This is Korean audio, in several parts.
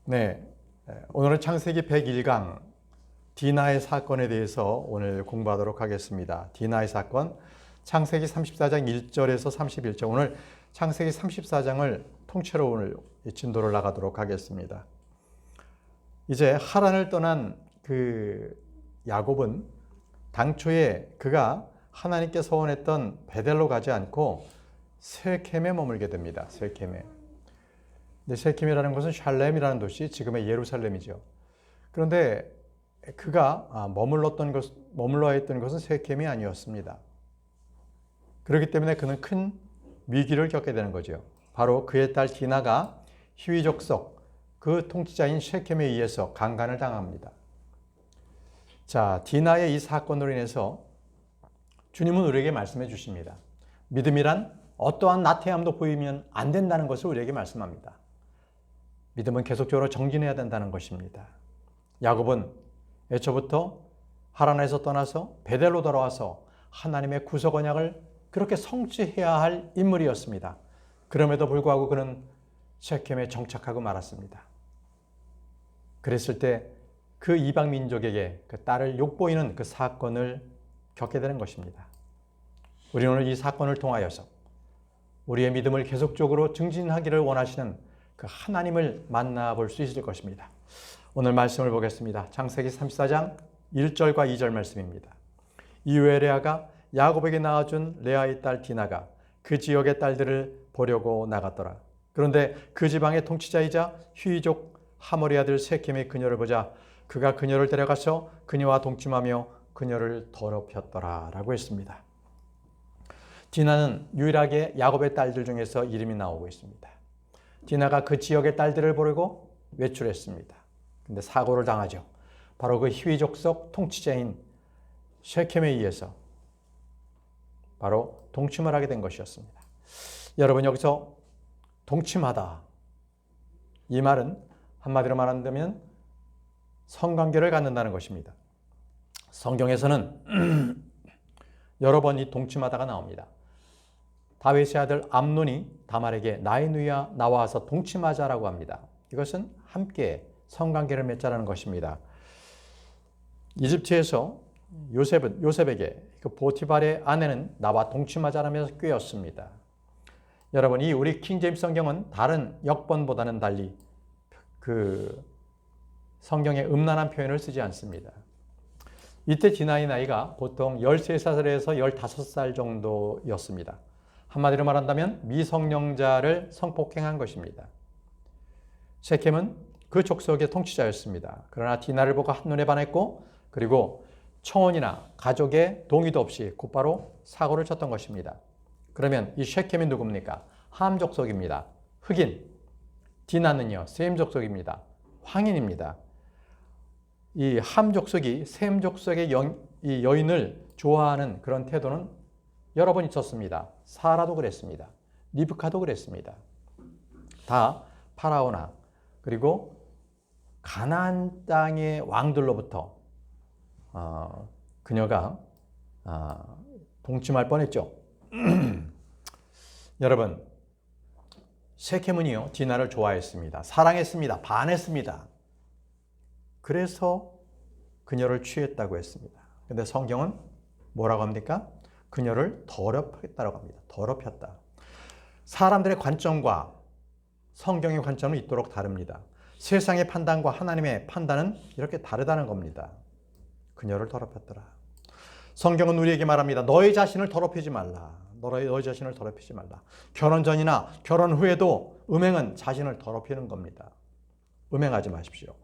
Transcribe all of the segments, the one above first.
네, 오늘은 창세기 101강 디나의 사건에 대해서 오늘 공부하도록 하겠습니다. 디나의 사건, 창세기 34장 1절에서 31절, 오늘 창세기 34장을 통째로 오늘 진도를 나가도록 하겠습니다. 이제 하란을 떠난 그 야곱은 당초에 그가 하나님께 서원했던 베델로 가지 않고 세켐에 머물게 됩니다. 세켐에. 근데 세켐이라는 것은 샬렘이라는 도시, 지금의 예루살렘이죠. 그런데 그가 머물러야 했던 것은 세켐이 아니었습니다. 그렇기 때문에 그는 큰 위기를 겪게 되는 거죠. 바로 그의 딸 디나가 히위 족속 그 통치자인 세켐에 의해서 강간을 당합니다. 자, 디나의 이 사건으로 인해서 주님은 우리에게 말씀해 주십니다. 믿음이란 어떠한 나태함도 보이면 안 된다는 것을 우리에게 말씀합니다. 믿음은 계속적으로 정진해야 된다는 것입니다. 야곱은 애초부터 하란에서 떠나서 베델로 돌아와서 하나님의 구속 언약을 그렇게 성취해야 할 인물이었습니다. 그럼에도 불구하고 그는 세켐에 정착하고 말았습니다. 그랬을 때 그 이방 민족에게 그 딸을 욕보이는 그 사건을 겪게 되는 것입니다. 우리는 오늘 이 사건을 통하여서 우리의 믿음을 계속적으로 증진하기를 원하시는 그 하나님을 만나볼 수 있을 것입니다. 오늘 말씀을 보겠습니다. 창세기 34장 1절과 2절 말씀입니다. 이후에 레아가 야곱에게 낳아준 레아의 딸 디나가 그 지역의 딸들을 보려고 나갔더라. 그런데 그 지방의 통치자이자 휘족 하몰의 아들 세켐의 그녀를 보자 그가 그녀를 데려가서 그녀와 동침하며 그녀를 더럽혔더라 라고 했습니다. 디나는 유일하게 야곱의 딸들 중에서 이름이 나오고 있습니다. 디나가 그 지역의 딸들을 보려고 외출했습니다. 근데 사고를 당하죠. 바로 그 히위 족속 통치자인 세켐에 의해서 바로 동침을 하게 된 것이었습니다. 여러분, 여기서 동침하다, 이 말은 한마디로 말한다면 성관계를 갖는다는 것입니다. 성경에서는 여러 번 이 동침하다가 나옵니다. 다윗의 아들 암논이 다말에게 나의 누이야 나와서 동침하자라고 합니다. 이것은 함께 성관계를 맺자라는 것입니다. 이집트에서 요셉에게 그 보티발의 아내는 나와 동침하자라면서 꾀었습니다. 여러분, 이 우리 킹제임스 성경은 다른 역번보다는 달리 그 성경에 음란한 표현을 쓰지 않습니다. 이때 디나의 나이가 보통 13살에서 15살 정도였습니다. 한마디로 말한다면 미성년자를 성폭행한 것입니다. 세켐은 그 족속의 통치자였습니다. 그러나 디나를 보고 한눈에 반했고 그리고 청혼이나 가족의 동의도 없이 곧바로 사고를 쳤던 것입니다. 그러면 이 세켐이 누굽니까? 함 족속입니다. 흑인. 디나는요, 셈 족속입니다. 황인입니다. 이 함 족속이 셈 족속의 이 여인을 좋아하는 그런 태도는 여러 번 있었습니다. 사라도 그랬습니다. 리브카도 그랬습니다. 다 파라오나 그리고 가나안 땅의 왕들로부터 그녀가 동침할 뻔했죠. 여러분, 세켐은요 디나를 좋아했습니다. 사랑했습니다. 반했습니다. 그래서 그녀를 취했다고 했습니다. 그런데 성경은 뭐라고 합니까? 그녀를 더럽혔다고 합니다. 더럽혔다. 사람들의 관점과 성경의 관점은 있도록 다릅니다. 세상의 판단과 하나님의 판단은 이렇게 다르다는 겁니다. 그녀를 더럽혔더라. 성경은 우리에게 말합니다. 너의 자신을 더럽히지 말라. 너의 자신을 더럽히지 말라. 결혼 전이나 결혼 후에도 음행은 자신을 더럽히는 겁니다. 음행하지 마십시오.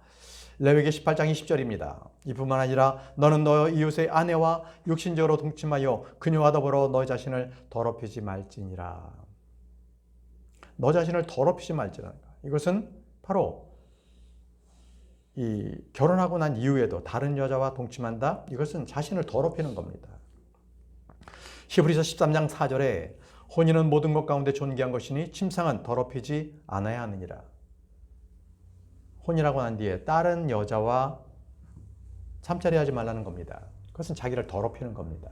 레위기 18장 20절입니다. 이뿐만 아니라 너는 너 이웃의 아내와 육신적으로 동침하여 그녀와 더불어 너의 자신을 더럽히지 말지니라. 너 자신을 더럽히지 말지니라. 이것은 바로 이 결혼하고 난 이후에도 다른 여자와 동침한다. 이것은 자신을 더럽히는 겁니다. 히브리서 13장 4절에 혼인은 모든 것 가운데 존귀한 것이니 침상은 더럽히지 않아야 하느니라. 혼인하고 난 뒤에 다른 여자와 잠자리 하지 말라는 겁니다. 그것은 자기를 더럽히는 겁니다.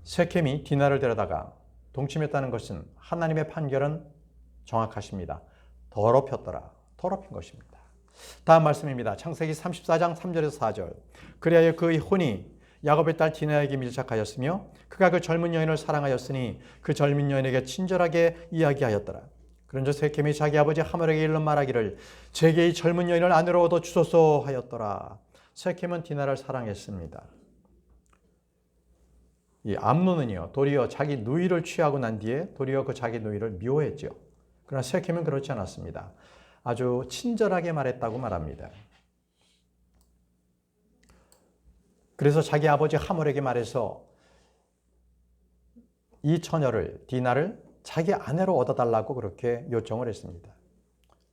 세켐이 디나를 데려다가 동침했다는 것은 하나님의 판결은 정확하십니다. 더럽혔더라. 더럽힌 것입니다. 다음 말씀입니다. 창세기 34장 3절에서 4절. 그리하여 그의 혼이 야곱의 딸 디나에게 밀착하였으며 그가 그 젊은 여인을 사랑하였으니 그 젊은 여인에게 친절하게 이야기하였더라. 그런즉 세겜이 자기 아버지 하몰에게 일러 말하기를 제게 이 젊은 여인을 아내로 얻어 주소서 하였더라. 세겜은 디나를 사랑했습니다. 이 암논은요, 도리어 자기 누이를 취하고 난 뒤에 도리어 그 자기 누이를 미워했죠. 그러나 세겜은 그렇지 않았습니다. 아주 친절하게 말했다고 말합니다. 그래서 자기 아버지 하몰에게 말해서 이 처녀를, 디나를 자기 아내로 얻어달라고 그렇게 요청을 했습니다.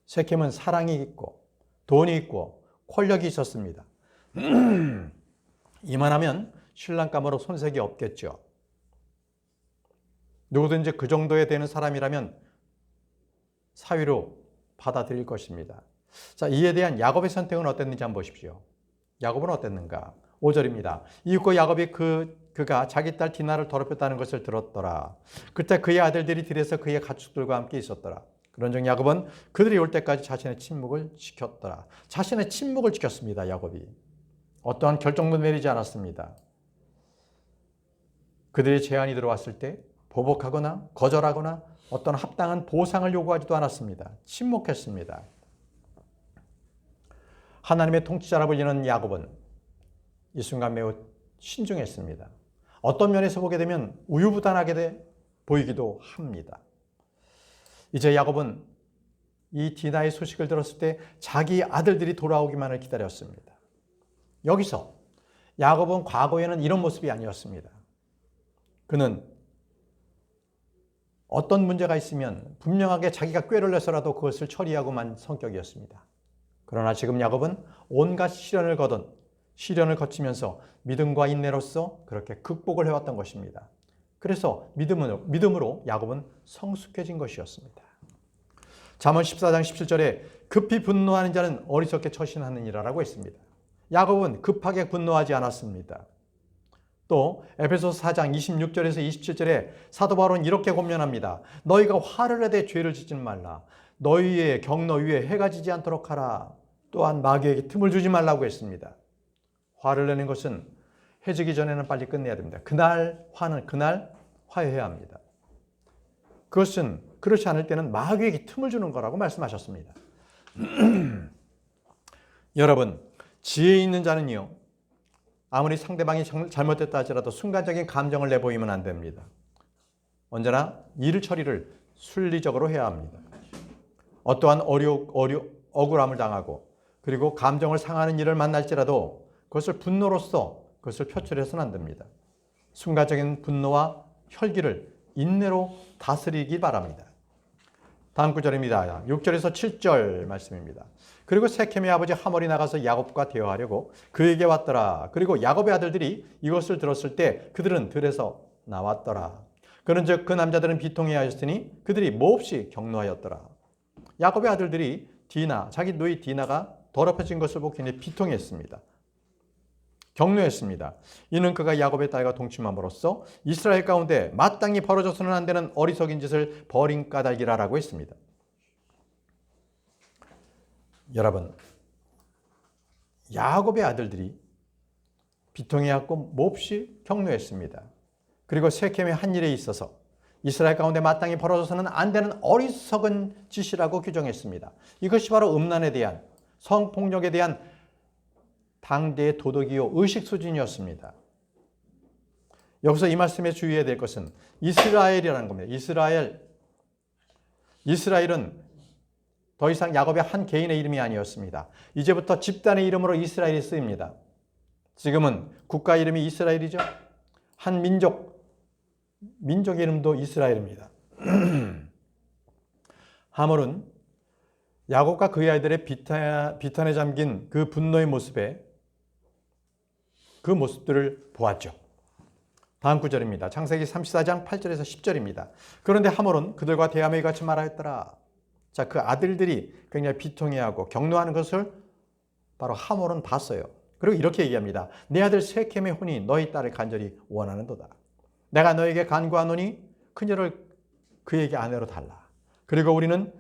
세겜은 사랑이 있고 돈이 있고 권력이 있었습니다. 이만하면 신랑감으로 손색이 없겠죠. 누구든지 그 정도에 되는 사람이라면 사위로 받아들일 것입니다. 자, 이에 대한 야곱의 선택은 어땠는지 한번 보십시오. 야곱은 어땠는가? 5절입니다. 이윽고 야곱이 그가 자기 딸 디나를 더럽혔다는 것을 들었더라. 그때 그의 아들들이 들에서 그의 가축들과 함께 있었더라. 그런즉 야곱은 그들이 올 때까지 자신의 침묵을 지켰더라. 자신의 침묵을 지켰습니다. 야곱이. 어떠한 결정도 내리지 않았습니다. 그들의 제안이 들어왔을 때 보복하거나 거절하거나 어떤 합당한 보상을 요구하지도 않았습니다. 침묵했습니다. 하나님의 통치자라 불리는 야곱은 이 순간 매우 신중했습니다. 어떤 면에서 보게 되면 우유부단하게 보이기도 합니다. 이제 야곱은 이 디나의 소식을 들었을 때 자기 아들들이 돌아오기만을 기다렸습니다. 여기서 야곱은 과거에는 이런 모습이 아니었습니다. 그는 어떤 문제가 있으면 분명하게 자기가 꾀를 내서라도 그것을 처리하고만 성격이었습니다. 그러나 지금 야곱은 온갖 시련을 거치면서 믿음과 인내로서 그렇게 극복을 해왔던 것입니다. 그래서 믿음으로 야곱은 성숙해진 것이었습니다. 잠언 14장 17절에 급히 분노하는 자는 어리석게 처신하느니라라고 했습니다. 야곱은 급하게 분노하지 않았습니다. 또 에베소서 4장 26절에서 27절에 사도 바울은 이렇게 권면합니다. 너희가 화를 내되 죄를 짓지 말라. 너희의 경너 위에 해가 지지 않도록 하라. 또한 마귀에게 틈을 주지 말라고 했습니다. 화를 내는 것은 해지기 전에는 빨리 끝내야 됩니다. 그날 화해해야 합니다. 그것은 그렇지 않을 때는 마귀에게 틈을 주는 거라고 말씀하셨습니다. 여러분, 지혜 있는 자는요, 아무리 상대방이 잘못됐다 하더라도 순간적인 감정을 내보이면 안 됩니다. 언제나 일 처리를 순리적으로 해야 합니다. 어떠한 억울함을 당하고 그리고 감정을 상하는 일을 만날지라도 그것을 분노로써 그것을 표출해서는 안 됩니다. 순간적인 분노와 혈기를 인내로 다스리기 바랍니다. 다음 구절입니다. 6절에서 7절 말씀입니다. 그리고 세겜의 아버지 하몰이 나가서 야곱과 대화하려고 그에게 왔더라. 그리고 야곱의 아들들이 이것을 들었을 때 그들은 들에서 나왔더라. 그런즉 그 남자들은 비통해하였으니 그들이 몹시 경노하였더라. 야곱의 아들들이 자기 누이 디나가 더럽혀진 것을 보고 굉장히 비통했습니다. 경노했습니다. 이는 그가 야곱의 딸과 동침함으로써 이스라엘 가운데 마땅히 벌어져서는 안 되는 어리석인 짓을 벌인 까닭이라고 했습니다. 여러분, 야곱의 아들들이 비통해하고 몹시 경노했습니다. 그리고 세겜의 한 일에 있어서 이스라엘 가운데 마땅히 벌어져서는 안 되는 어리석은 짓이라고 규정했습니다. 이것이 바로 음란에 대한, 성폭력에 대한 당대의 도덕이요 의식 수준이었습니다. 여기서 이 말씀에 주의해야 될 것은 이스라엘이라는 겁니다. 이스라엘은 더 이상 야곱의 한 개인의 이름이 아니었습니다. 이제부터 집단의 이름으로 이스라엘이 쓰입니다. 지금은 국가 이름이 이스라엘이죠. 한 민족 이름도 이스라엘입니다. 하몰은 야곱과 그의 아이들의 비탄에 잠긴 그 분노의 모습에 그 모습들을 보았죠. 다음 구절입니다. 창세기 34장 8절에서 10절입니다. 그런데 하몰은 그들과 대함에 같이 말하였더라. 자, 그 아들들이 굉장히 비통해하고 경노하는 것을 바로 하몰은 봤어요. 그리고 이렇게 얘기합니다. 내 아들 세겜의 혼이 너희 딸을 간절히 원하는도다. 내가 너에게 간구하노니 그녀를 그에게 아내로 달라. 그리고 우리는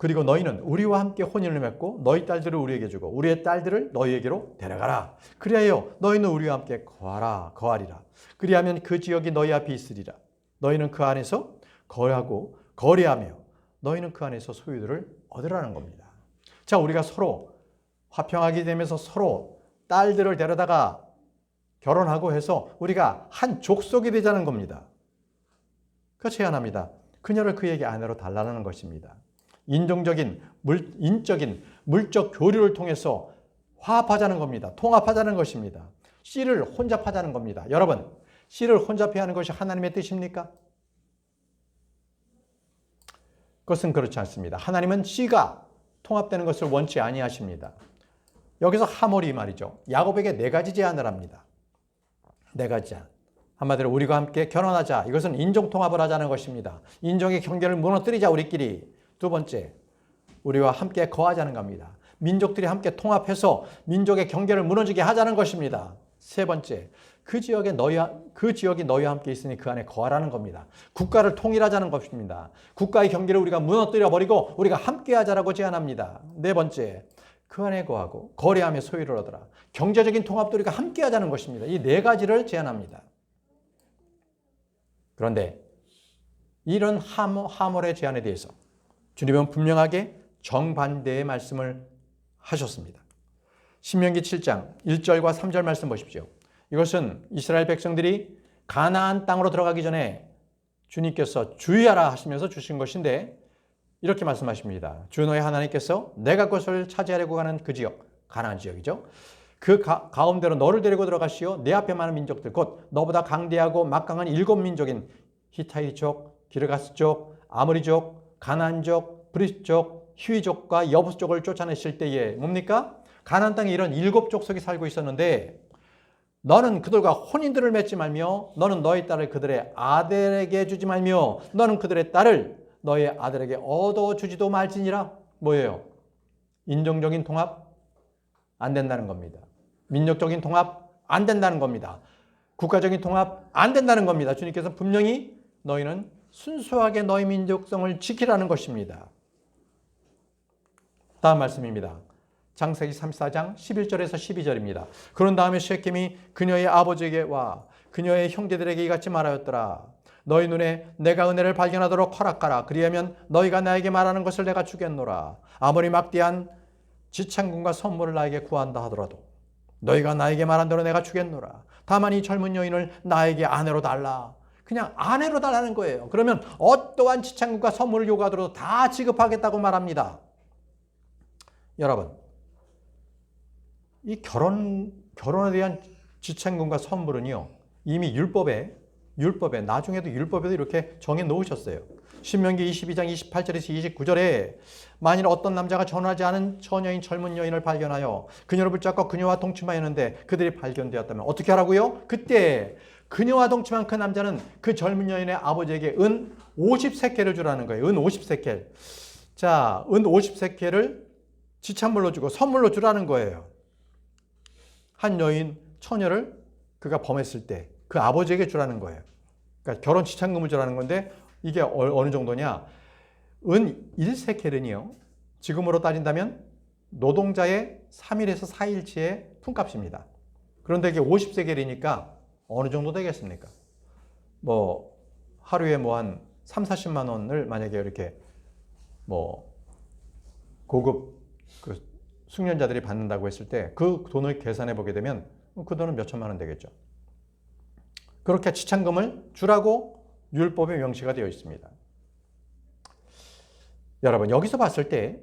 그리고 너희는 우리와 함께 혼인을 맺고 너희 딸들을 우리에게 주고 우리의 딸들을 너희에게로 데려가라. 그리하여 너희는 우리와 함께 거하리라. 그리하면 그 지역이 너희 앞에 있으리라. 너희는 그 안에서 거하고 거래하며 너희는 그 안에서 소유들을 얻으라는 겁니다. 자, 우리가 서로 화평하게 되면서 서로 딸들을 데려다가 결혼하고 해서 우리가 한 족속이 되자는 겁니다. 그 제안합니다. 그녀를 그에게 아내로 달라는 것입니다. 인적인 물적 교류를 통해서 화합하자는 겁니다. 통합하자는 것입니다. 씨를 혼잡하자는 겁니다. 여러분, 씨를 혼잡해야 하는 것이 하나님의 뜻입니까? 그것은 그렇지 않습니다. 하나님은 씨가 통합되는 것을 원치 아니하십니다. 여기서 하모리 말이죠. 야곱에게 4가지 제안을 합니다. 4가지 제안. 한마디로 우리가 함께 결혼하자. 이것은 인종통합을 하자는 것입니다. 인종의 경계를 무너뜨리자 우리끼리. 2번째, 우리와 함께 거하자는 겁니다. 민족들이 함께 통합해서 민족의 경계를 무너지게 하자는 것입니다. 3번째, 그 지역이 너희와 함께 있으니 그 안에 거하라는 겁니다. 국가를 통일하자는 것입니다. 국가의 경계를 우리가 무너뜨려 버리고 우리가 함께 하자라고 제안합니다. 4번째, 그 안에 거하고 거래하며 소유를 얻어라. 경제적인 통합도 우리가 함께 하자는 것입니다. 이 4가지를 제안합니다. 그런데 이런 하몰의 제안에 대해서 주님은 분명하게 정반대의 말씀을 하셨습니다. 신명기 7장 1절과 3절 말씀 보십시오. 이것은 이스라엘 백성들이 가나안 땅으로 들어가기 전에 주님께서 주의하라 하시면서 주신 것인데 이렇게 말씀하십니다. 주 너의 하나님께서 내가 그것을 차지하려고 가는 그 지역, 가나안 지역이죠. 그 가운데로 너를 데리고 들어가시오. 내 앞에 많은 민족들 곧 너보다 강대하고 막강한 7민족인 히타이족, 기르가스족, 아모리족, 가나안족, 브리스족, 히위족과 여부스족을 쫓아내실 때에 뭡니까? 가나안 땅에 이런 7족속이 살고 있었는데 너는 그들과 혼인들을 맺지 말며 너는 너의 딸을 그들의 아들에게 주지 말며 너는 그들의 딸을 너의 아들에게 얻어주지도 말지니라. 뭐예요? 인종적인 통합 안 된다는 겁니다. 민족적인 통합 안 된다는 겁니다. 국가적인 통합 안 된다는 겁니다. 주님께서 분명히 너희는 순수하게 너희 민족성을 지키라는 것입니다. 다음 말씀입니다. 창세기 34장 11절에서 12절입니다. 그런 다음에 셰겜이 그녀의 아버지에게 와 그녀의 형제들에게 이같이 말하였더라. 너희 눈에 내가 은혜를 발견하도록 허락하라. 그리하면 너희가 나에게 말하는 것을 내가 주겠노라. 아무리 막대한 지창금과 선물을 나에게 구한다 하더라도 너희가 나에게 말한 대로 내가 주겠노라. 다만 이 젊은 여인을 나에게 아내로 달라. 그냥 아내로 달라는 거예요. 그러면 어떠한 지창금과 선물을 요구하더라도 다 지급하겠다고 말합니다. 여러분, 이 결혼에 대한 지창금과 선물은요, 이미 율법에 나중에도 율법에도 이렇게 정해 놓으셨어요. 신명기 22장 28절에서 29절에 만일 어떤 남자가 전하지 않은 처녀인 젊은 여인을 발견하여 그녀를 붙잡고 그녀와 동침하였는데 그들이 발견되었다면 어떻게 하라고요? 그때 그녀와 동침한 그 남자는 그 젊은 여인의 아버지에게 은 50세켈을 주라는 거예요. 은 50세켈. 자, 은 50세켈을 지참물로 주고 선물로 주라는 거예요. 한 여인 처녀를 그가 범했을 때 그 아버지에게 주라는 거예요. 그러니까 결혼 지참금을 주라는 건데 이게 어느 정도냐? 은 1세켈은요. 지금으로 따진다면 노동자의 3일에서 4일치의 품값입니다. 그런데 이게 50세켈이니까 어느 정도 되겠습니까? 뭐 하루에 뭐 한 3, 40만 원을 만약에 이렇게 뭐 고급 그 숙련자들이 받는다고 했을 때 그 돈을 계산해 보게 되면 그 돈은 몇 천만 원 되겠죠. 그렇게 지참금을 주라고 율법에 명시가 되어 있습니다. 여러분, 여기서 봤을 때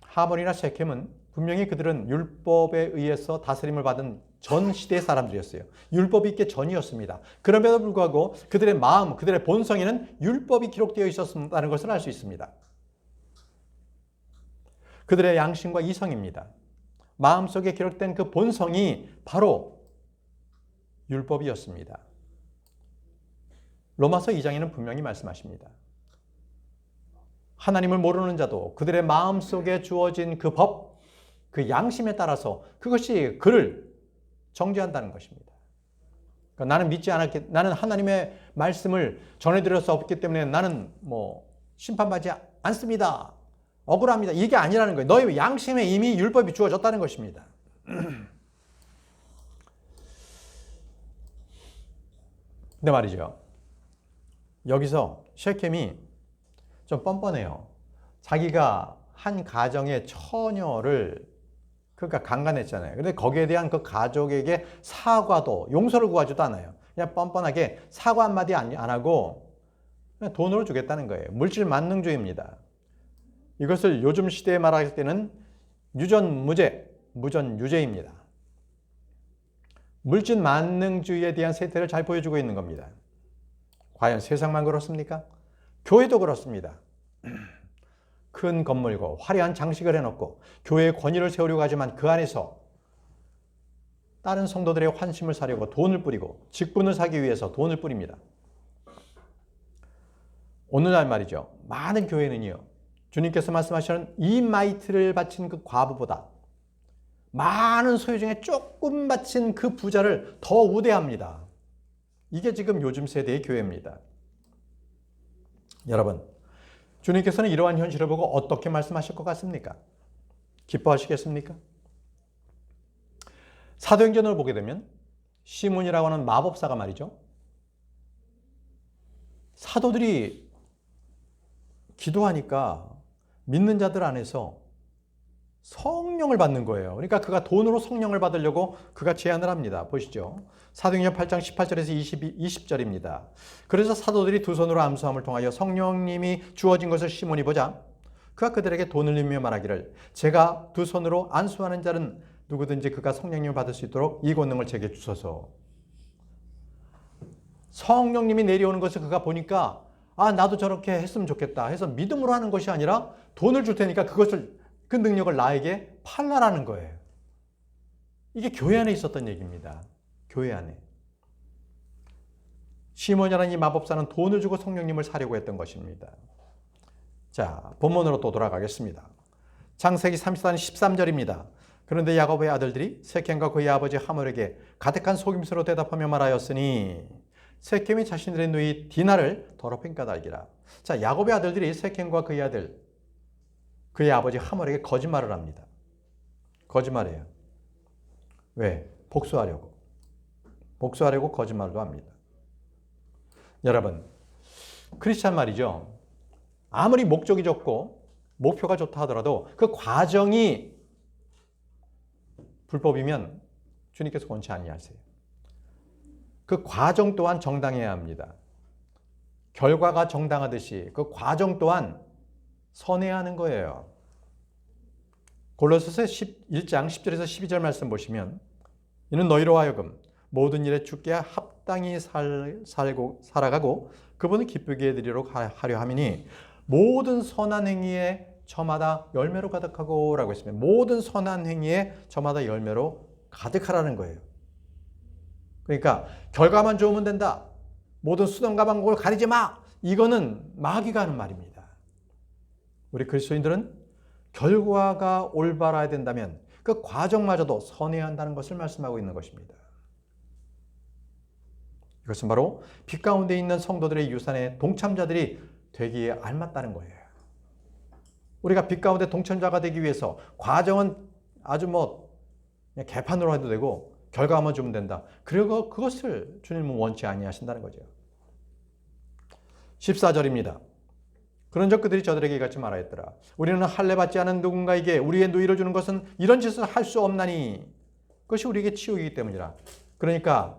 하몬이나 셰켐은 분명히 그들은 율법에 의해서 다스림을 받은 전 시대의 사람들이었어요. 율법이 있기 전이었습니다. 그럼에도 불구하고 그들의 마음, 그들의 본성에는 율법이 기록되어 있었다는 것을 알 수 있습니다. 그들의 양심과 이성입니다. 마음속에 기록된 그 본성이 바로 율법이었습니다. 로마서 2장에는 분명히 말씀하십니다. 하나님을 모르는 자도 그들의 마음속에 주어진 그 법, 그 양심에 따라서 그것이 그를 정죄한다는 것입니다. 그러니까 나는 하나님의 말씀을 전해드릴 수 없기 때문에 나는 심판받지 않습니다. 억울합니다. 이게 아니라는 거예요. 너희 양심에 이미 율법이 주어졌다는 것입니다. 근데 말이죠. 여기서 셰켐이 좀 뻔뻔해요. 자기가 한 가정의 처녀를 그러니까 강간했잖아요. 근데 거기에 대한 그 가족에게 사과도 용서를 구하지도 않아요. 그냥 뻔뻔하게 사과 한마디 안 하고 그냥 돈으로 주겠다는 거예요. 물질 만능주의입니다. 이것을 요즘 시대에 말할 때는 유전무죄, 무전유죄입니다. 물질 만능주의에 대한 세태를 잘 보여주고 있는 겁니다. 과연 세상만 그렇습니까? 교회도 그렇습니다. 큰 건물과 화려한 장식을 해놓고 교회의 권위를 세우려고 하지만 그 안에서 다른 성도들의 환심을 사려고 돈을 뿌리고 직분을 사기 위해서 돈을 뿌립니다. 오늘날 말이죠. 많은 교회는요. 주님께서 말씀하시는 이 마이트를 바친 그 과부보다 많은 소유 중에 조금 바친 그 부자를 더 우대합니다. 이게 지금 요즘 세대의 교회입니다. 여러분, 주님께서는 이러한 현실을 보고 어떻게 말씀하실 것 같습니까? 기뻐하시겠습니까? 사도행전을 보게 되면 시몬이라고 하는 마법사가 말이죠. 사도들이 기도하니까 믿는 자들 안에서 성령을 받는 거예요. 그러니까 그가 돈으로 성령을 받으려고 그가 제안을 합니다. 보시죠. 사도행전 8장 18절에서 20절입니다. 그래서 사도들이 두 손으로 암수함을 통하여 성령님이 주어진 것을 시몬이 보자 그가 그들에게 돈을 내밀며 말하기를 제가 두 손으로 안수하는 자는 누구든지 그가 성령님을 받을 수 있도록 이 권능을 제게 주소서. 성령님이 내려오는 것을 그가 보니까 나도 저렇게 했으면 좋겠다 해서 믿음으로 하는 것이 아니라 돈을 줄 테니까 그 능력을 나에게 팔라라는 거예요. 이게 교회 안에 있었던 얘기입니다. 교회 안에. 시몬이라는 이 마법사는 돈을 주고 성령님을 사려고 했던 것입니다. 자, 본문으로 또 돌아가겠습니다. 창세기 34장 13절입니다. 그런데 야곱의 아들들이 세켐과 그의 아버지 하몰에게 가득한 속임수로 대답하며 말하였으니 세켐이 자신들의 누이 디나를 더럽힌 까닭이라. 자, 야곱의 아들들이 세켐과 그의 아들 그의 아버지 하몰에게 거짓말을 합니다. 거짓말이에요. 왜? 복수하려고 거짓말도 합니다. 여러분, 크리스찬 말이죠. 아무리 목적이 좋고 목표가 좋다 하더라도 그 과정이 불법이면 주님께서 원치 아니하세요. 그 과정 또한 정당해야 합니다. 결과가 정당하듯이 그 과정 또한 선해야 하는 거예요. 골로새서 1장 10절에서 12절 말씀 보시면 이는 너희로 하여금 모든 일에 주께 합당히 살아가고 그분을 기쁘게 해드리도록 하려 함이니 모든 선한 행위에 저마다 열매로 가득하고 라고 했습니다. 모든 선한 행위에 저마다 열매로 가득하라는 거예요. 그러니까 결과만 좋으면 된다. 모든 수단과 방법을 가리지 마. 이거는 마귀가 하는 말입니다. 우리 그리스도인들은 결과가 올바라야 된다면 그 과정마저도 선해야 한다는 것을 말씀하고 있는 것입니다. 이것은 바로 빛 가운데 있는 성도들의 유산의 동참자들이 되기에 알맞다는 거예요. 우리가 빛 가운데 동참자가 되기 위해서 과정은 아주 그냥 개판으로 해도 되고 결과만 주면 된다. 그리고 그것을 주님은 원치 아니하신다는 거죠. 14절입니다. 그런즉 그들이 저들에게 이같이 말하였더라. 우리는 할례 받지 않은 누군가에게 우리의 누이를 주는 것은 이런 짓을 할 수 없나니 그것이 우리에게 치욕이기 때문이라. 그러니까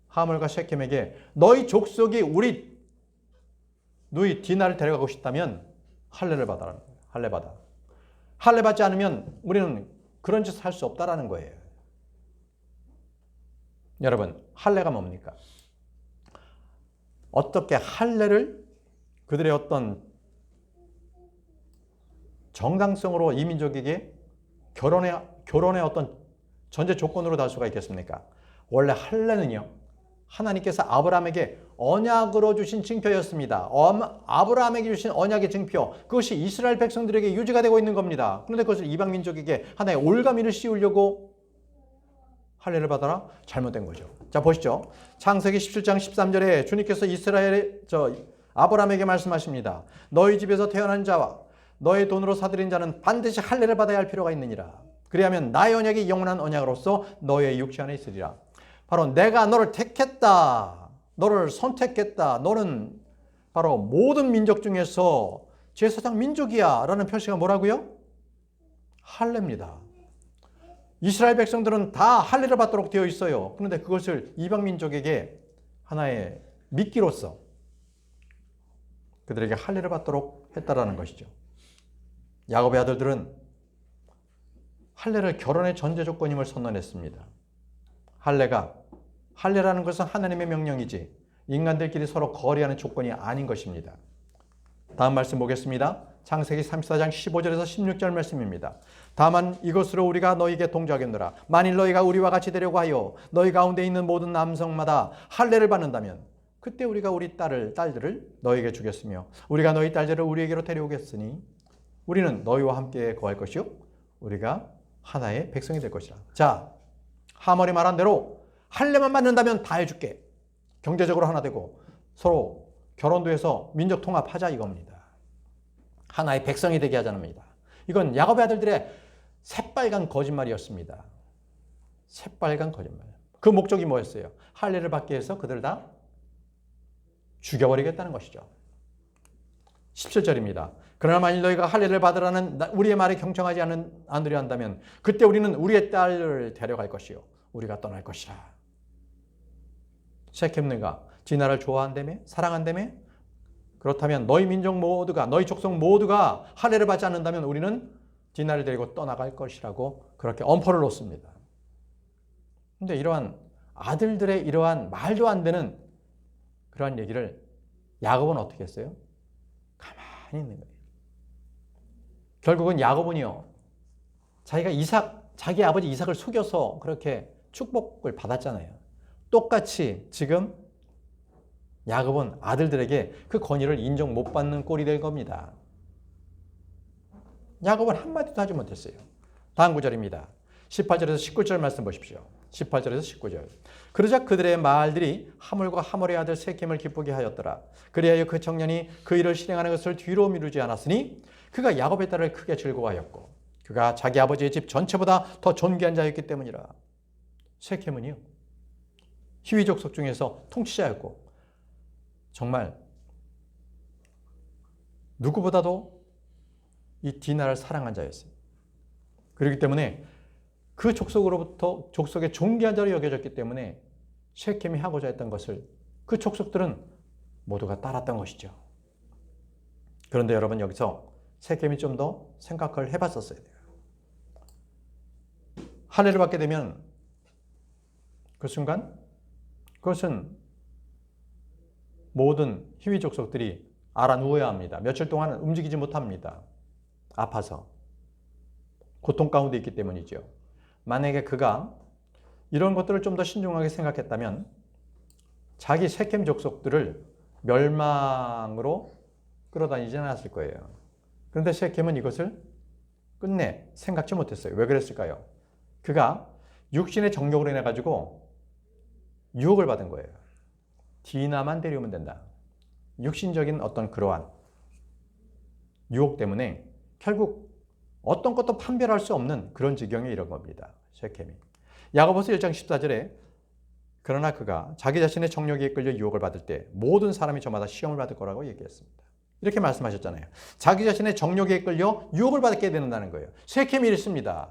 하몰과 셰켐에게 너희 족속이 우리 누이 디나를 데려가고 싶다면 할례를 받아라. 할례 받아. 할례 받지 않으면 우리는 그런 짓을 할 수 없다라는 거예요. 여러분, 할례가 뭡니까? 어떻게 할례를 그들의 어떤 정당성으로 이민족에게 결혼의 어떤 전제 조건으로 달 수가 있겠습니까? 원래 할례는요, 하나님께서 아브라함에게 언약으로 주신 증표였습니다. 아브라함에게 주신 언약의 증표, 그것이 이스라엘 백성들에게 유지가 되고 있는 겁니다. 그런데 그것을 이방민족에게 하나의 올가미를 씌우려고 할례를 받아라? 잘못된 거죠. 자, 보시죠. 창세기 17장 13절에 주님께서 아브라함에게 말씀하십니다. 너희 집에서 태어난 자와 너의 돈으로 사들인 자는 반드시 할례를 받아야 할 필요가 있느니라. 그리하면 나의 언약이 영원한 언약으로서 너의 육체 안에 있으리라. 바로 내가 너를 택했다. 너를 선택했다. 너는 바로 모든 민족 중에서 제사장 민족이야 라는 표시가 뭐라고요? 할례입니다. 이스라엘 백성들은 다 할례를 받도록 되어 있어요. 그런데 그것을 이방 민족에게 하나의 미끼로서 그들에게 할례를 받도록 했다라는 것이죠. 야곱의 아들들은 할례를 결혼의 전제 조건임을 선언했습니다. 할례라는 것은 하나님의 명령이지 인간들끼리 서로 거래하는 조건이 아닌 것입니다. 다음 말씀 보겠습니다. 창세기 34장 15절에서 16절 말씀입니다. 다만 이것으로 우리가 너희에게 동조하겠노라. 만일 너희가 우리와 같이 되려고 하여 너희 가운데 있는 모든 남성마다 할례를 받는다면 그때 우리가 우리 딸들을 너희에게 주겠으며 우리가 너희 딸들을 우리에게로 데려오겠으니 우리는 너희와 함께 거할 것이요 우리가 하나의 백성이 될 것이라. 자, 하몰이 말한 대로 할례만 받는다면 다 해줄게. 경제적으로 하나 되고 서로 결혼도 해서 민족 통합하자 이겁니다. 하나의 백성이 되게 하자입니다. 이건 야곱의 아들들의 새빨간 거짓말이었습니다. 새빨간 거짓말. 그 목적이 뭐였어요? 할례를 받기 위해서 그들을 다 죽여버리겠다는 것이죠. 17절입니다. 그러나 만일 너희가 할례를 받으라는 우리의 말에 경청하지 않으려 한다면 그때 우리는 우리의 딸을 데려갈 것이요 우리가 떠날 것이라. 셰켐네가 디나를 좋아한다며? 사랑한다며? 그렇다면 너희 민족 모두가 너희 족속 모두가 할례를 받지 않는다면 우리는 디나를 데리고 떠나갈 것이라고 그렇게 엄포를 놓습니다. 그런데 이러한 아들들의 이러한 말도 안 되는 그러한 얘기를 야곱은 어떻게 했어요? 가만히 있는 거예요. 결국은 야곱은요, 자기 아버지 이삭을 속여서 그렇게 축복을 받았잖아요. 똑같이 지금 야곱은 아들들에게 그 권위를 인정 못 받는 꼴이 될 겁니다. 야곱은 한마디도 하지 못했어요. 다음 구절입니다. 18절에서 19절 말씀 보십시오. 18절에서 19절. 그러자 그들의 말들이 하몰과 하몰의 아들 세겜을 기쁘게 하였더라. 그리하여 그 청년이 그 일을 실행하는 것을 뒤로 미루지 않았으니 그가 야곱의 딸을 크게 즐거워하였고 그가 자기 아버지의 집 전체보다 더 존귀한 자였기 때문이라. 세겜은요, 히위 족속 중에서 통치자였고 정말 누구보다도 이 디나를 사랑한 자였어요. 그렇기 때문에 그 족속으로부터 족속의 존귀한 자로 여겨졌기 때문에 셰켐이 하고자 했던 것을 그 족속들은 모두가 따랐던 것이죠. 그런데 여러분 여기서 셰켐이 좀 더 생각을 해봤었어야 돼요. 할례를 받게 되면 그 순간 그것은 모든 히위 족속들이 알아누워야 합니다. 며칠 동안 움직이지 못합니다. 아파서. 고통 가운데 있기 때문이죠. 만약에 그가 이런 것들을 좀 더 신중하게 생각했다면 자기 셰켐 족속들을 멸망으로 끌어다니지 않았을 거예요. 그런데 셰켐은 이것을 끝내 생각지 못했어요. 왜 그랬을까요? 그가 육신의 정욕으로 인해 가지고 유혹을 받은 거예요. 디나만 데려오면 된다. 육신적인 어떤 그러한 유혹 때문에 결국 어떤 것도 판별할 수 없는 그런 지경에 이른 겁니다. 셰켐이. 야고보서 1장 14절에 그러나 그가 자기 자신의 정욕에 끌려 유혹을 받을 때 모든 사람이 저마다 시험을 받을 거라고 얘기했습니다. 이렇게 말씀하셨잖아요. 자기 자신의 정욕에 끌려 유혹을 받게 된다는 거예요. 셰켐이 이랬습니다.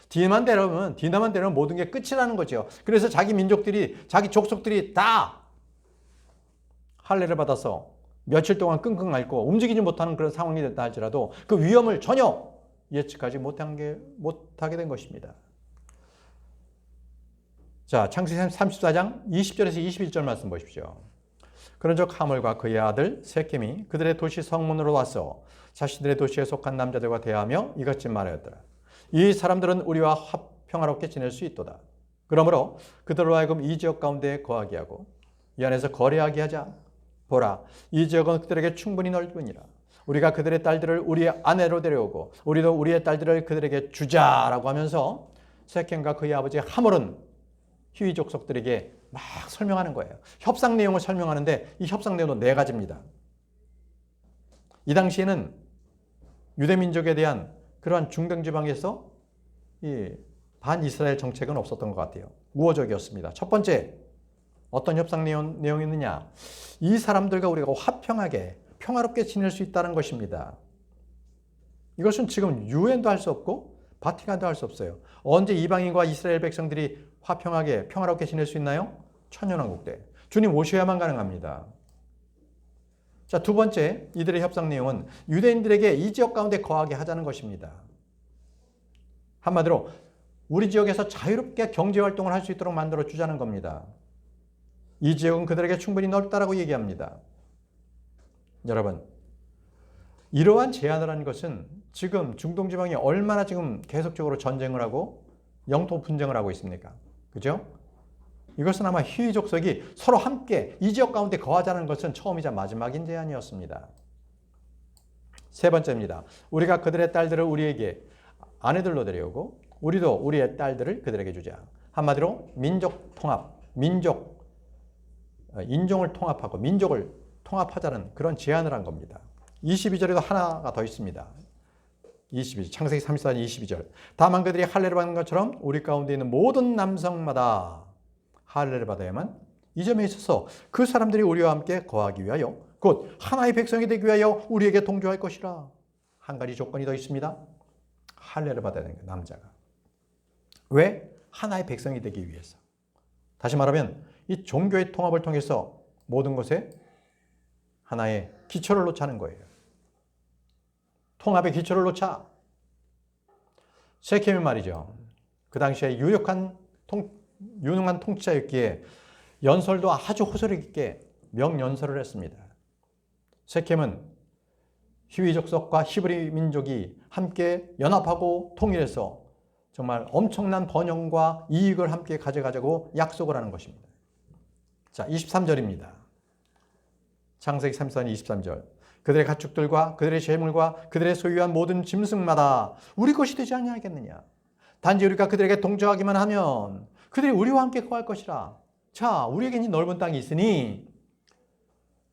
디나만 데려오면 모든 게 끝이라는 거죠. 그래서 자기 민족들이, 자기 족속들이 다 할례를 받아서 며칠 동안 끙끙 앓고 움직이지 못하는 그런 상황이 됐다 할지라도 그 위험을 전혀 예측하지 못하게 된 것입니다. 자, 창세기 34장 20절에서 21절 말씀 보십시오. 그런즉 하몰과 그의 아들 세겜이 그들의 도시 성문으로 와서 자신들의 도시에 속한 남자들과 대하며 이같이 말하였더라. 이 사람들은 우리와 평화롭게 지낼 수 있도다. 그러므로 그들로 하여금 이 지역 가운데 거하게 하고 이 안에서 거래하게 하자. 보라, 이 지역은 그들에게 충분히 넓으니라. 우리가 그들의 딸들을 우리의 아내로 데려오고 우리도 우리의 딸들을 그들에게 주자라고 하면서 세겜과 그의 아버지 하몰은 히위 족속들에게 막 설명하는 거예요. 협상 내용을 설명하는데 이 협상 내용은 4가지입니다. 이 당시에는 유대 민족에 대한 그러한 중동 지방에서 이 반이스라엘 정책은 없었던 것 같아요. 우호적이었습니다. 첫 번째, 어떤 협상 내용이 있느냐? 이 사람들과 우리가 화평하게 평화롭게 지낼 수 있다는 것입니다. 이것은 지금 유엔도 할 수 없고 바티칸도 할 수 없어요. 언제 이방인과 이스라엘 백성들이 화평하게 평화롭게 지낼 수 있나요? 천년왕국 때. 주님 오셔야만 가능합니다. 자, 두 번째, 이들의 협상 내용은 유대인들에게 이 지역 가운데 거하게 하자는 것입니다. 한마디로 우리 지역에서 자유롭게 경제활동을 할 수 있도록 만들어 주자는 겁니다. 이 지역은 그들에게 충분히 넓다라고 얘기합니다. 여러분, 이러한 제안을 한 것은 지금 중동 지방이 얼마나 지금 계속적으로 전쟁을 하고 영토 분쟁을 하고 있습니까? 그죠? 이것은 아마 희위 족속이 서로 함께 이 지역 가운데 거하자는 것은 처음이자 마지막인 제안이었습니다. 세 번째입니다. 우리가 그들의 딸들을 우리에게 아내들로 데려오고 우리도 우리의 딸들을 그들에게 주자. 한마디로 민족 통합, 인종을 통합하고 민족을 통합하자는 그런 제안을 한 겁니다. 22절에도 하나가 더 있습니다. 22절, 창세기 34장 22절. 다만 그들이 할례를 받는 것처럼 우리 가운데 있는 모든 남성마다 할례를 받아야만 이 점에 있어서 그 사람들이 우리와 함께 거하기 위하여 곧 하나의 백성이 되기 위하여 우리에게 동조할 것이라. 한 가지 조건이 더 있습니다. 할례를 받아야 되는 거예요, 남자가. 왜? 하나의 백성이 되기 위해서. 다시 말하면 이 종교의 통합을 통해서 모든 것에 하나의 기초를 놓자는 거예요. 통합의 기초를 놓자. 세켐이 말이죠. 그 당시에 유능한 통치자였기에 연설도 아주 호소력 있게 명연설을 했습니다. 세켐은 희위족속과 히브리 민족이 함께 연합하고 통일해서 정말 엄청난 번영과 이익을 함께 가져가자고 약속을 하는 것입니다. 자, 23절입니다. 창세기 34장 23절. 그들의 가축들과 그들의 재물과 그들의 소유한 모든 짐승마다 우리 것이 되지 아니하겠느냐. 단지 우리가 그들에게 동조하기만 하면 그들이 우리와 함께 거할 것이라. 자, 우리에게 이 넓은 땅이 있으니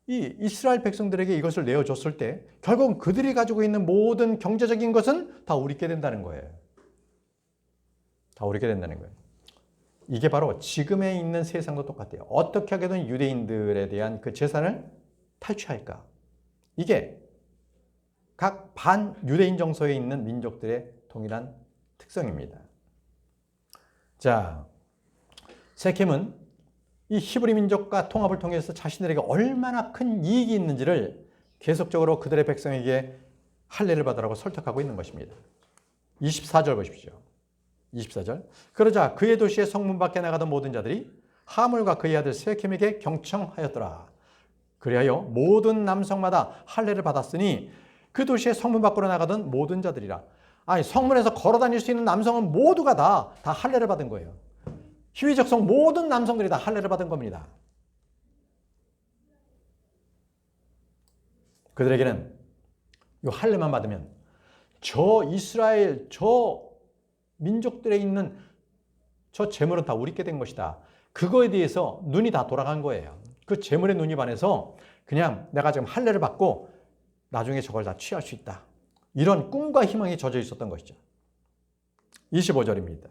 이 이스라엘 백성들에게 이것을 내어줬을 때 결국 그들이 가지고 있는 모든 경제적인 것은 다 우리께 된다는 거예요. 다 우리께 된다는 거예요. 이게 바로 지금에 있는 세상도 똑같아요. 어떻게 하게든 유대인들에 대한 그 재산을 탈취할까? 이게 각 반유대인 정서에 있는 민족들의 동일한 특성입니다. 자, 세켐은 이 히브리 민족과 통합을 통해서 자신들에게 얼마나 큰 이익이 있는지를 계속적으로 그들의 백성에게 할례를 받으라고 설득하고 있는 것입니다. 24절 보십시오. 24절. 그러자 그의 도시의 성문 밖에 나가던 모든 자들이 하물과 그의 아들 세켐에게 경청하였더라. 그리하여 모든 남성마다 할례를 받았으니 그 도시의 성문 밖으로 나가던 모든 자들이라. 아니, 성문에서 걸어 다닐 수 있는 남성은 모두가 다 할례를 받은 거예요. 희위적성 모든 남성들이 다 할례를 받은 겁니다. 그들에게는 이 할례만 받으면 저 이스라엘, 저 민족들에 있는 저 재물은 다 우리께 된 것이다. 그거에 대해서 눈이 다 돌아간 거예요. 그 재물의 눈이 반해서 그냥 내가 지금 할례를 받고 나중에 저걸 다 취할 수 있다. 이런 꿈과 희망이 젖어 있었던 것이죠. 25절입니다.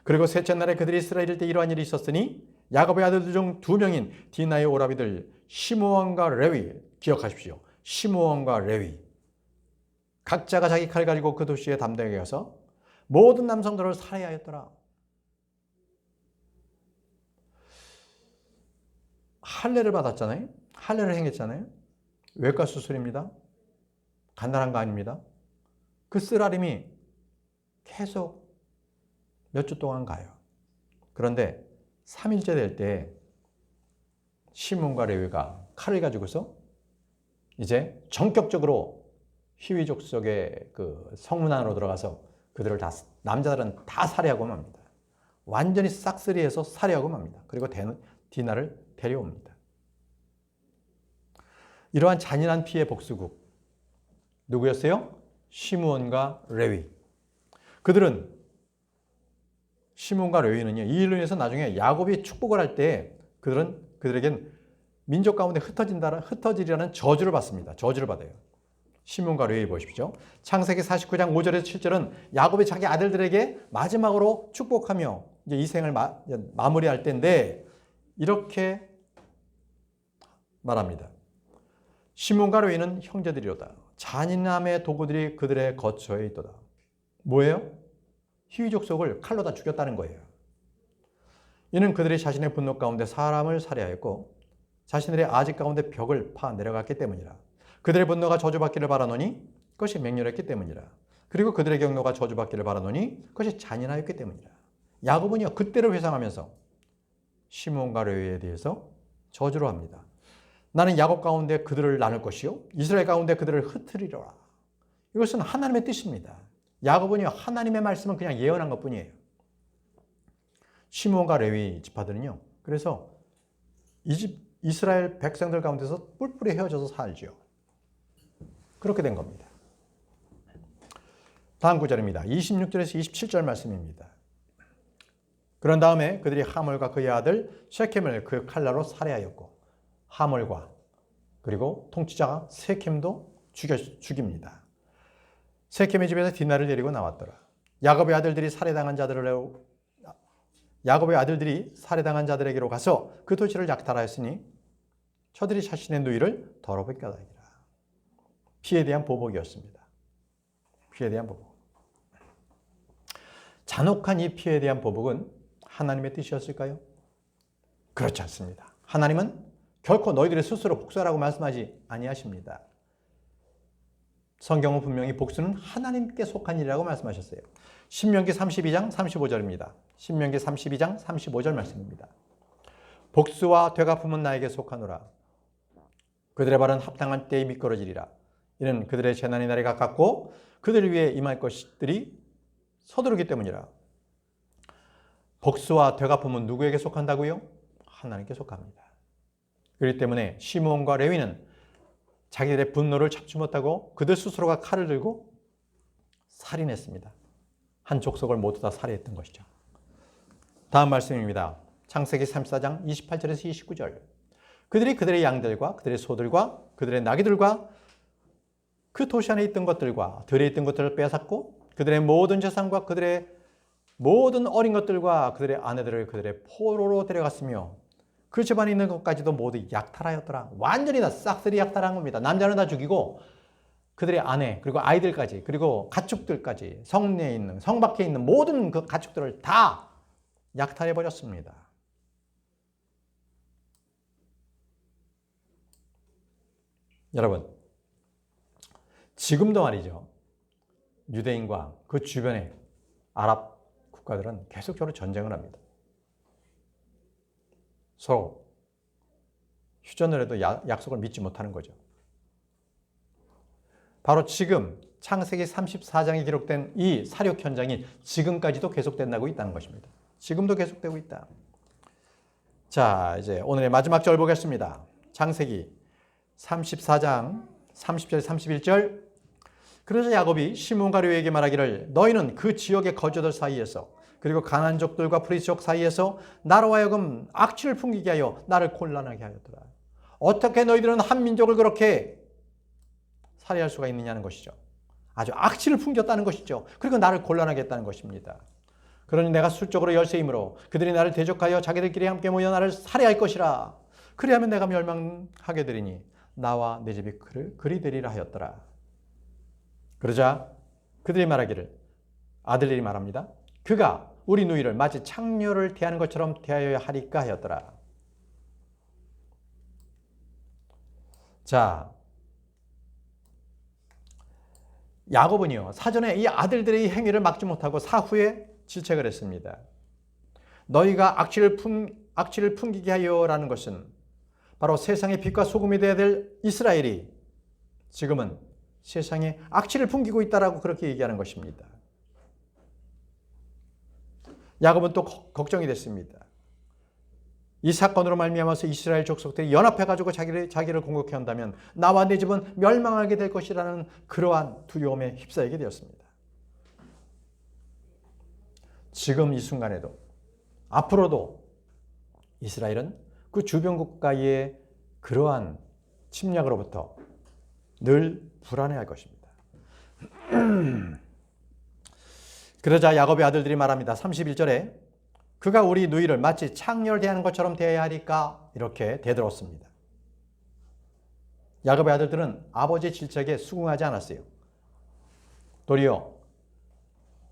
그리고 셋째 날에 그들이 이스라엘일 때 이러한 일이 있었으니 야곱의 아들들 중 두 명인 디나의 오라비들 시므온과 레위, 기억하십시오. 시므온과 레위 각자가 자기 칼 가지고 그 도시에 담대하게 가서 모든 남성들을 살해하였더라. 할례를 받았잖아요. 할례를 행했잖아요. 외과 수술입니다. 간단한 거 아닙니다. 그 쓰라림이 계속 몇 주 동안 가요. 그런데 3일째 될 때 시몬과 레위가 칼을 가지고서 이제 전격적으로 희위족속의 그 성문 안으로 들어가서 그들을 다, 남자들은 다 살해하고 맙니다. 완전히 싹쓸이해서 살해하고 맙니다. 그리고 디나를 데려옵니다. 이러한 잔인한 피해 복수국 누구였어요? 시므온과 레위. 그들은 시몬과 레위는요, 이 일로 인해서 나중에 야곱이 축복을 할 때 그들에겐 민족 가운데 흩어지리라는 저주를 받습니다. 저주를 받아요. 시몬과 레위 보십시오. 창세기 49장 5절에서 7절은 야곱이 자기 아들들에게 마지막으로 축복하며 이제 이 생을 마무리할 때인데 이렇게 말합니다. 시몬과 레위는 형제들이로다. 잔인함의 도구들이 그들의 거처에 있도다. 뭐예요? 히위 족속을 칼로 다 죽였다는 거예요. 이는 그들이 자신의 분노 가운데 사람을 살해하였고 자신들의 아직 가운데 벽을 파 내려갔기 때문이라. 그들의 분노가 저주받기를 바라노니 그것이 맹렬했기 때문이라. 그리고 그들의 경노가 저주받기를 바라노니 그것이 잔인하였기 때문이라. 야곱은요 그때를 회상하면서 시몬과 레위에 대해서 저주를 합니다. 나는 야곱 가운데 그들을 나눌 것이요 이스라엘 가운데 그들을 흩으리라. 이것은 하나님의 뜻입니다. 야곱은요 하나님의 말씀은 그냥 예언한 것뿐이에요. 시몬과 레위 지파들은요 그래서 이스라엘 백성들 가운데서 뿔뿔이 헤어져서 살죠. 그렇게 된 겁니다. 다음 구절입니다. 26절에서 27절 말씀입니다. 그런 다음에 그들이 하몰과 그의 아들 셰켐을 그 칼날로 살해하였고 하몰과 그리고 통치자가 세켐도 죽입니다. 세켐의 집에서 디나를 데리고 나왔더라. 야곱의 아들들이 살해당한 자들에게로 가서 그 도시를 약탈하였으니 저들이 자신의 누이를 더럽게 하더라. 피에 대한 보복이었습니다. 피에 대한 보복. 잔혹한 이 피에 대한 보복은 하나님의 뜻이었을까요? 그렇지 않습니다. 하나님은 결코 너희들의 스스로 복수하라고 말씀하지 아니하십니다. 성경은 분명히 복수는 하나님께 속한 일이라고 말씀하셨어요. 신명기 32장 35절입니다. 신명기 32장 35절 말씀입니다. 복수와 되갚음은 나에게 속하노라. 그들의 발은 합당한 때에 미끄러지리라. 이는 그들의 재난의 날이 가깝고 그들을 위해 임할 것들이 서두르기 때문이라. 복수와 되갚음은 누구에게 속한다고요? 하나님께 속합니다. 그렇기 때문에 시몬과 레위는 자기들의 분노를 참지 못하고 그들 스스로가 칼을 들고 살인했습니다. 한 족속을 모두 다 살해했던 것이죠. 다음 말씀입니다. 창세기 34장 28절에서 29절. 그들이 그들의 양들과 그들의 소들과 그들의 나귀들과 그 도시 안에 있던 것들과 들에 있던 것들을 빼앗았고 그들의 모든 재산과 그들의 모든 어린 것들과 그들의 아내들을 그들의 포로로 데려갔으며 그 집안에 있는 것까지도 모두 약탈하였더라. 완전히 다 싹쓸이 약탈한 겁니다. 남자는 다 죽이고 그들의 아내 그리고 아이들까지 그리고 가축들까지 성 내에 있는 성 밖에 있는 모든 그 가축들을 다 약탈해버렸습니다. 여러분 지금도 말이죠. 유대인과 그 주변의 아랍 국가들은 계속적으로 전쟁을 합니다. 서로 휴전을 해도 약속을 믿지 못하는 거죠. 바로 지금 창세기 34장에 기록된 이 살육 현장이 지금까지도 계속된다고 있다는 것입니다. 지금도 계속되고 있다. 자, 이제 오늘의 마지막 절 보겠습니다. 창세기 34장 30절 31절. 그러자 야곱이 시몬과 레위에게 말하기를 너희는 그 지역의 거주들 사이에서 그리고 가나안족들과 프리스족 사이에서 나로 하여금 악취를 풍기게 하여 나를 곤란하게 하였더라. 어떻게 너희들은 한 민족을 그렇게 살해할 수가 있느냐는 것이죠. 아주 악취를 풍겼다는 것이죠. 그리고 나를 곤란하게 했다는 것입니다. 그러니 내가 술적으로 열세이므로 그들이 나를 대적하여 자기들끼리 함께 모여 나를 살해할 것이라. 그리하면 내가 멸망하게 되리니 나와 내 집이 그리 되리라 하였더라. 그러자 그들이 말하기를 아들들이 말합니다. 그가 우리 누이를 마치 창녀를 대하는 것처럼 대하여야 하리까 하였더라. 자, 야곱은요 사전에 이 아들들의 행위를 막지 못하고 사후에 질책을 했습니다. 너희가 악취를 풍기게 하여라는 것은 바로 세상의 빛과 소금이 되어야 될 이스라엘이 지금은 세상에 악취를 풍기고 있다라고 그렇게 얘기하는 것입니다. 야곱은 또 걱정이 됐습니다. 이 사건으로 말미암아서 이스라엘 족속들이 연합해가지고 자기를 공격해 온다면 나와 내 집은 멸망하게 될 것이라는 그러한 두려움에 휩싸이게 되었습니다. 지금 이 순간에도 앞으로도 이스라엘은 그 주변 국가의 그러한 침략으로부터 늘 불안해할 것입니다. 그러자 야곱의 아들들이 말합니다. 31절에 그가 우리 누이를 마치 창녀를 대하는 것처럼 대해야 하리까? 이렇게 대들었습니다. 야곱의 아들들은 아버지의 질책에 수긍하지 않았어요. 도리어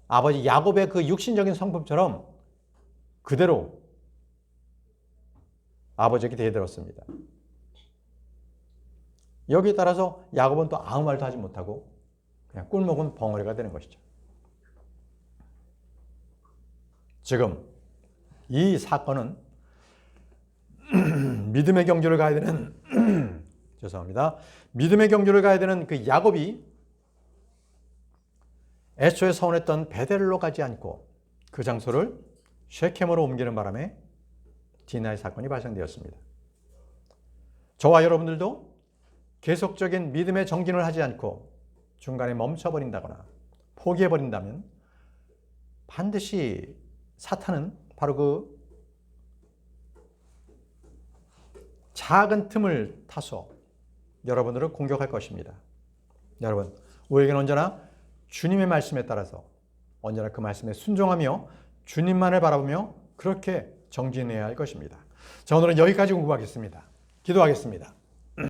아버지 야곱의 그 육신적인 성품처럼 그대로 아버지에게 대들었습니다. 여기에 따라서 야곱은 또 아무 말도 하지 못하고 그냥 꿀먹은 벙어리가 되는 것이죠. 지금 이 사건은 믿음의 경주를 가야 되는 죄송합니다. 믿음의 경주를 가야 되는 그 야곱이 애초에 서원했던 베델로 가지 않고 그 장소를 쉐켐으로 옮기는 바람에 디나의 사건이 발생되었습니다. 저와 여러분들도 계속적인 믿음의 정진을 하지 않고 중간에 멈춰버린다거나 포기해버린다면 반드시 사탄은 바로 그 작은 틈을 타서 여러분들을 공격할 것입니다. 여러분, 우리에게는 언제나 주님의 말씀에 따라서 언제나 그 말씀에 순종하며 주님만을 바라보며 그렇게 정진해야 할 것입니다. 자, 오늘은 여기까지 공부하겠습니다. 기도하겠습니다.